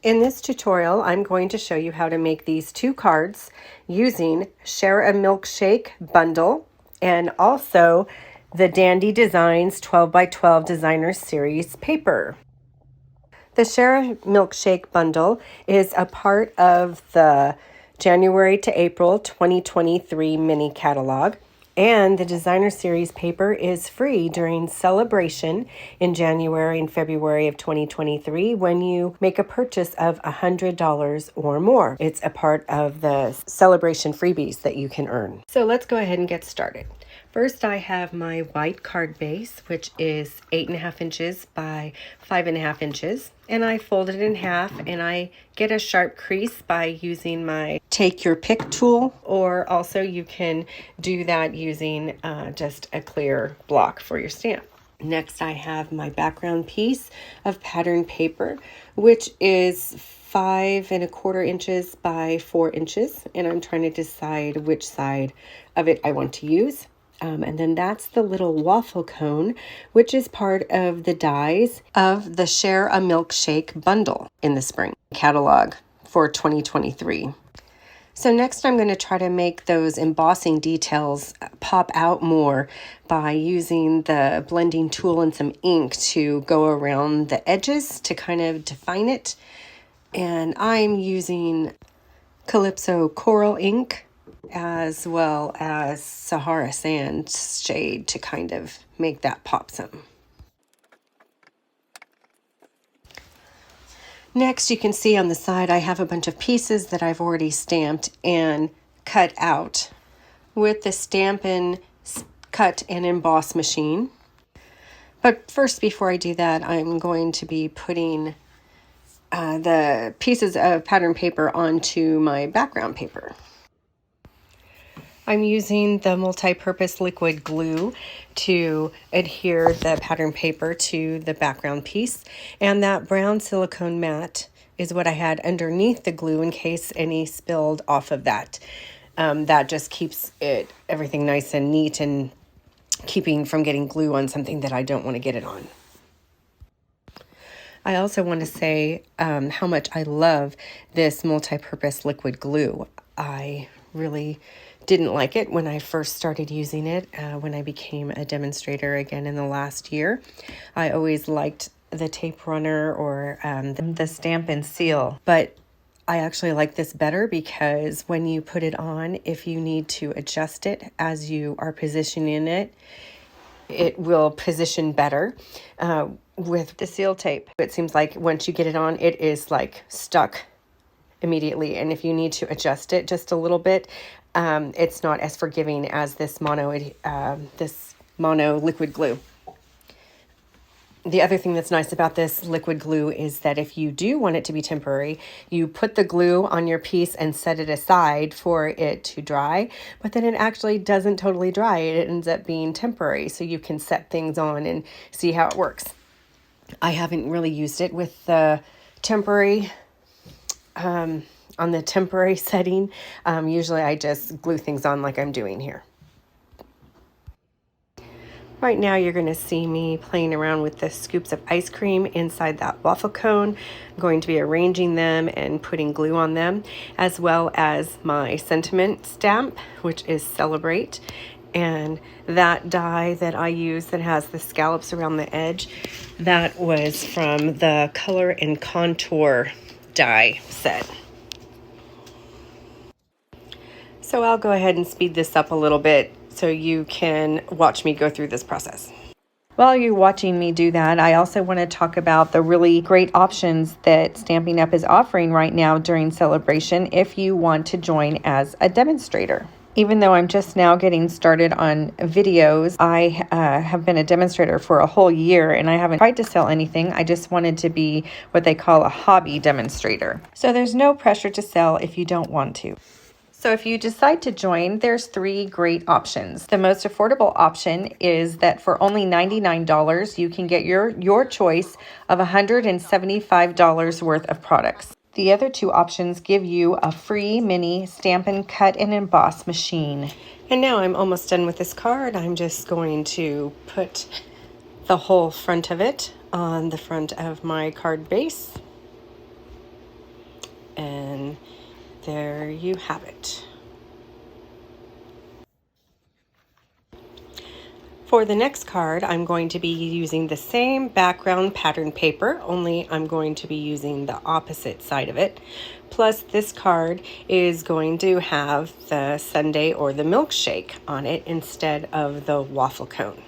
In this tutorial, I'm going to show you how to make these two cards using Share a Milkshake bundle and also the Dandy Designs 12 by 12 Designer Series paper. The Share a Milkshake bundle is a part of the January to April 2023 mini catalog. And the Designer Series paper is free during celebration in January and February of 2023 when you make a purchase of $100 or more. It's a part of the celebration freebies that you can earn. So let's go ahead and get started. First, I have my white card base, which is 8.5 inches by 5.5 inches. And I fold it in half and I get a sharp crease by using my take your pick tool, or also you can do that using just a clear block for your stamp. Next, I have my background piece of pattern paper, which is 5.25 inches by 4 inches. And I'm trying to decide which side of it I want to use. And then that's the little waffle cone, which is part of the dies of the Share a Milkshake bundle in the spring catalog for 2023. So next I'm going to try to make those embossing details pop out more by using the blending tool and some ink to go around the edges to kind of define it. And I'm using Calypso Coral ink as well as Sahara Sand shade to kind of make that pop some. Next, you can see on the side I have a bunch of pieces that I've already stamped and cut out with the Stampin' Cut and Emboss machine. But first, before I do that, I'm going to be putting the pieces of pattern paper onto my background paper. I'm using the multi-purpose liquid glue to adhere the pattern paper to the background piece. And that brown silicone mat is what I had underneath the glue in case any spilled off of that. That just keeps everything nice and neat and keeping from getting glue on something that I don't want to get it on. I also want to say how much I love this multi-purpose liquid glue. I really didn't like it when I first started using it, when I became a demonstrator again in the last year. I always liked the tape runner or the Stampin' Seal, but I actually like this better because when you put it on, if you need to adjust it as you are positioning it, it will position better. With the seal tape, it seems like once you get it on, it is like stuck immediately, and if you need to adjust it just a little bit, it's not as forgiving as this mono liquid glue. The other thing that's nice about this liquid glue is that if you do want it to be temporary, you put the glue on your piece and set it aside for it to dry, but then it actually doesn't totally dry. It ends up being temporary, so you can set things on and see how it works. I haven't really used it with the temporary on the temporary setting. Usually I just glue things on like I'm doing here. Right now you're going to see me playing around with the scoops of ice cream inside that waffle cone. I'm going to be arranging them and putting glue on them, as well as my sentiment stamp, which is Celebrate. And that die that I use that has the scallops around the edge, that was from the Color and Contour die set. So I'll go ahead and speed this up a little bit so you can watch me go through this process. While you're watching me do that, I also want to talk about the really great options that Stampin' Up! Is offering right now during celebration if you want to join as a demonstrator. Even though I'm just now getting started on videos, I have been a demonstrator for a whole year and I haven't tried to sell anything. I just wanted to be what they call a hobby demonstrator. So there's no pressure to sell if you don't want to. So if you decide to join, there's 3 great options. The most affordable option is that for only $99, you can get your choice of $175 worth of products. The other 2 options give you a free mini Stampin' Cut and Emboss machine. And now I'm almost done with this card. I'm just going to put the whole front of it on the front of my card base. And there you have it. For the next card, I'm going to be using the same background pattern paper, only I'm going to be using the opposite side of it. Plus, this card is going to have the sundae or the milkshake on it instead of the waffle cone.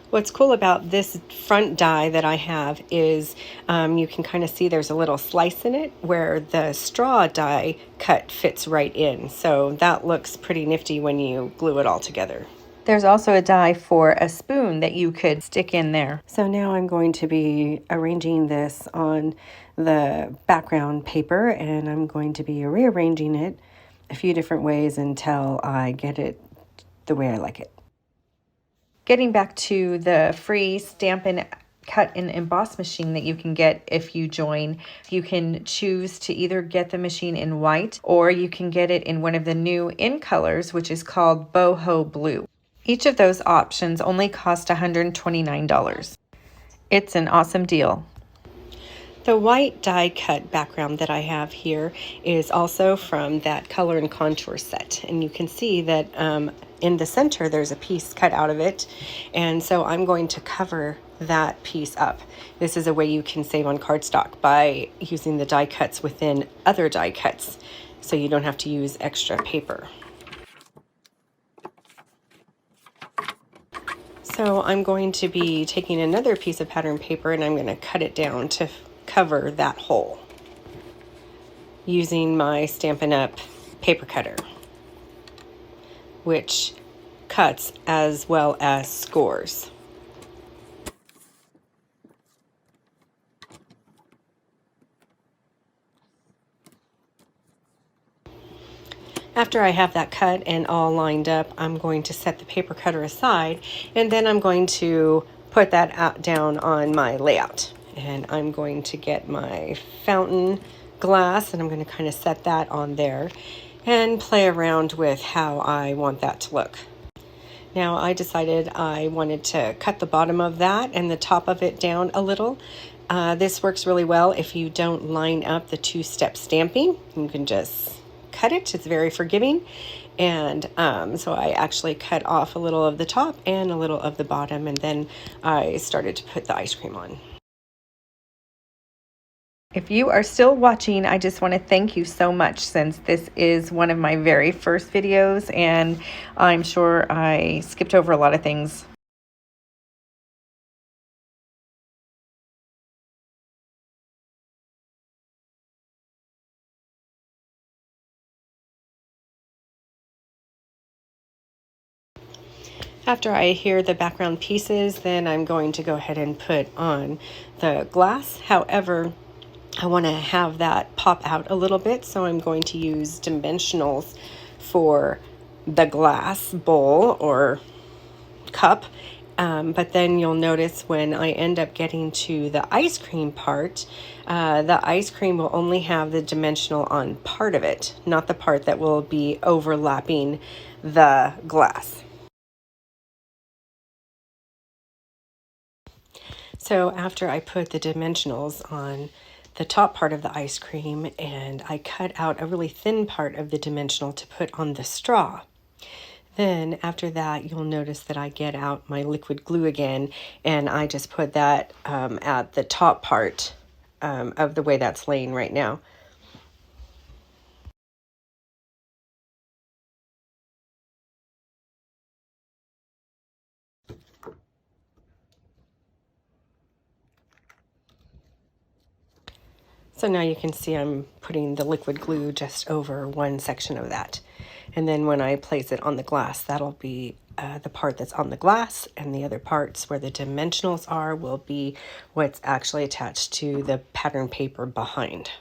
What's cool about this front die that I have is you can kind of see there's a little slice in it where the straw die cut fits right in. So that looks pretty nifty when you glue it all together. There's also a die for a spoon that you could stick in there. So now I'm going to be arranging this on the background paper, and I'm going to be rearranging it a few different ways until I get it the way I like it. Getting back to the free Stampin' Cut and Emboss machine that you can get if you join, you can choose to either get the machine in white or you can get it in one of the new in colors, which is called Boho Blue. Each of those options only cost $129. It's an awesome deal. The white die cut background that I have here is also from that color and contour set, and you can see that in the center there's a piece cut out of it, and so I'm going to cover that piece up. This is a way you can save on cardstock by using the die cuts within other die cuts, so you don't have to use extra paper. So I'm going to be taking another piece of pattern paper and I'm going to cut it down to cover that hole using my Stampin' Up! Paper cutter, which cuts as well as scores. After I have that cut and all lined up, I'm going to set the paper cutter aside, and then I'm going to put that out down on my layout. And I'm going to get my fountain glass and I'm going to kind of set that on there and play around with how I want that to look. Now I decided I wanted to cut the bottom of that and the top of it down a little. This works really well if you don't line up the two-step stamping. You can just cut it. It's very forgiving. And so I actually cut off a little of the top and a little of the bottom, and then I started to put the ice cream on. If you are still watching, I just want to thank you so much, since this is one of my very first videos and I'm sure I skipped over a lot of things. After I hear the background pieces, then I'm going to go ahead and put on the glass. However, I want to have that pop out a little bit, so I'm going to use dimensionals for the glass bowl or cup. But then you'll notice when I end up getting to the ice cream part, the ice cream will only have the dimensional on part of it, not the part that will be overlapping the glass. So after I put the dimensionals on the top part of the ice cream and I cut out a really thin part of the dimensional to put on the straw, then after that you'll notice that I get out my liquid glue again and I just put that at the top part of the way that's laying right now. So now you can see I'm putting the liquid glue just over one section of that. And then when I place it on the glass, that'll be the part that's on the glass, and the other parts where the dimensionals are will be what's actually attached to the pattern paper behind.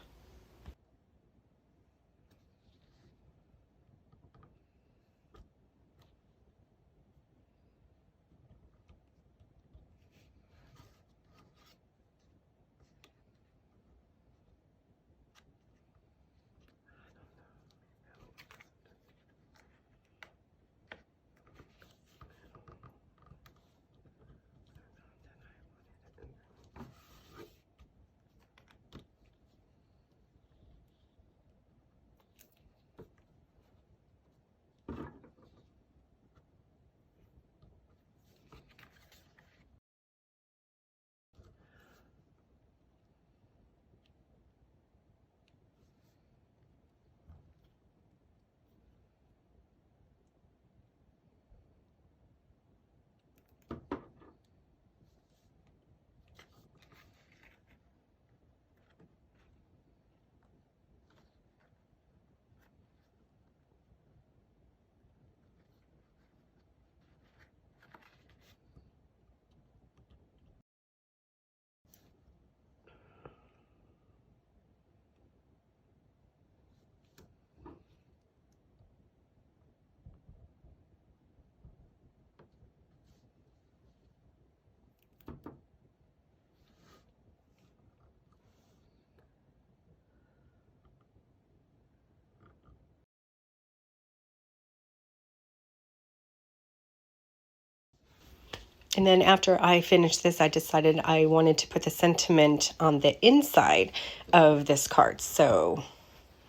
And then after I finished this, I decided I wanted to put the sentiment on the inside of this card. So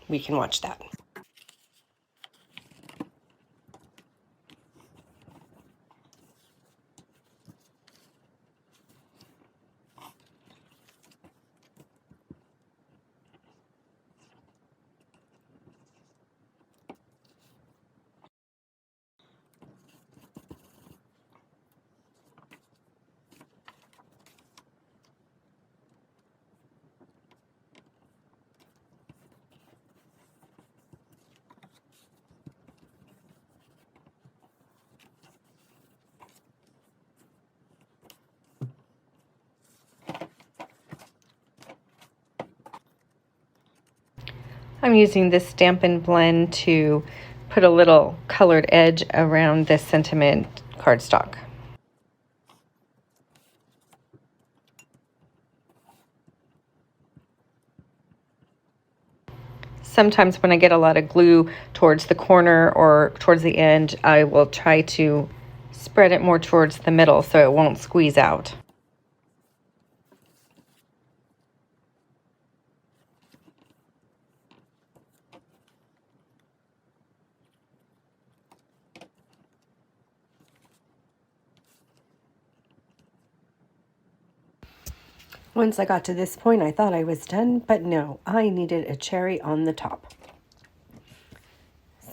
we can watch that. I'm using this Stampin' Blend to put a little colored edge around this sentiment cardstock. Sometimes when I get a lot of glue towards the corner or towards the end, I will try to spread it more towards the middle so it won't squeeze out. Once I got to this point, I thought I was done, but no, I needed a cherry on the top.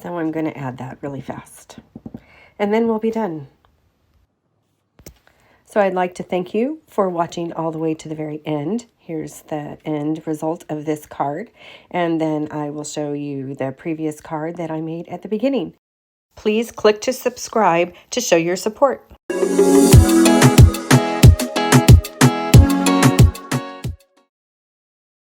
So I'm going to add that really fast. And then we'll be done. So I'd like to thank you for watching all the way to the very end. Here's the end result of this card. And then I will show you the previous card that I made at the beginning. Please click to subscribe to show your support.